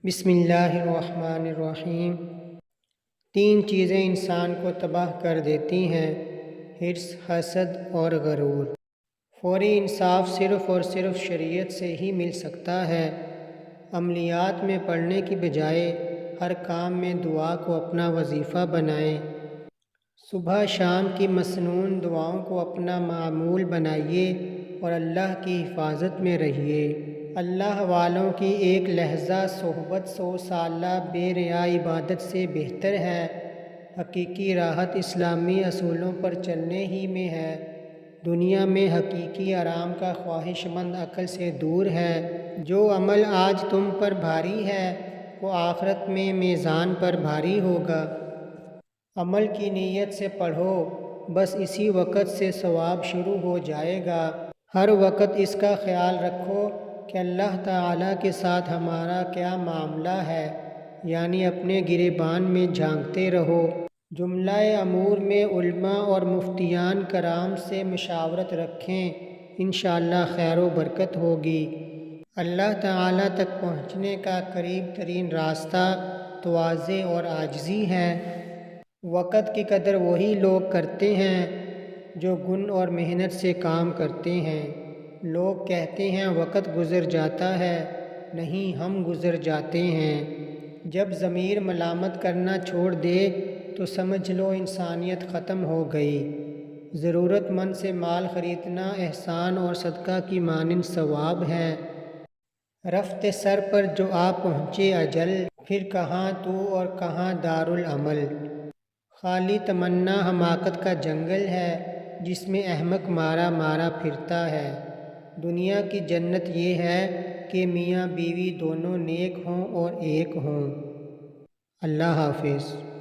بسم اللہ الرحمن الرحیم۔ تین چیزیں انسان کو تباہ کر دیتی ہیں: حرص، حسد اور غرور۔ فوری انصاف صرف اور صرف شریعت سے ہی مل سکتا ہے۔ عملیات میں پڑھنے کی بجائے ہر کام میں دعا کو اپنا وظیفہ بنائیں۔ صبح شام کی مسنون دعاؤں کو اپنا معمول بنائیے اور اللہ کی حفاظت میں رہیے۔ اللہ والوں کی ایک لحظہ صحبت 100 سالہ بے ریا عبادت سے بہتر ہے۔ حقیقی راحت اسلامی اصولوں پر چلنے ہی میں ہے۔ دنیا میں حقیقی آرام کا خواہش مند عقل سے دور ہے۔ جو عمل آج تم پر بھاری ہے وہ آخرت میں میزان پر بھاری ہوگا۔ عمل کی نیت سے پڑھو، بس اسی وقت سے ثواب شروع ہو جائے گا۔ ہر وقت اس کا خیال رکھو کہ اللہ تعالیٰ کے ساتھ ہمارا کیا معاملہ ہے، یعنی اپنے گریبان میں جھانکتے رہو۔ جملہ امور میں علماء اور مفتیان کرام سے مشاورت رکھیں، انشاءاللہ خیر و برکت ہوگی۔ اللہ تعالیٰ تک پہنچنے کا قریب ترین راستہ تواضع اور عاجزی ہے۔ وقت کی قدر وہی لوگ کرتے ہیں جو گن اور محنت سے کام کرتے ہیں۔ لوگ کہتے ہیں وقت گزر جاتا ہے، نہیں، ہم گزر جاتے ہیں۔ جب ضمیر ملامت کرنا چھوڑ دے تو سمجھ لو انسانیت ختم ہو گئی۔ ضرورت مند سے مال خریدنا احسان اور صدقہ کی مانند ثواب ہے۔ رفت سر پر جو آ پہنچے اجل، پھر کہاں تو اور کہاں دارالعمل۔ خالی تمنا حماقت کا جنگل ہے جس میں احمق مارا مارا پھرتا ہے۔ دنیا کی جنت یہ ہے کہ میاں بیوی دونوں نیک ہوں اور ایک ہوں۔ اللہ حافظ۔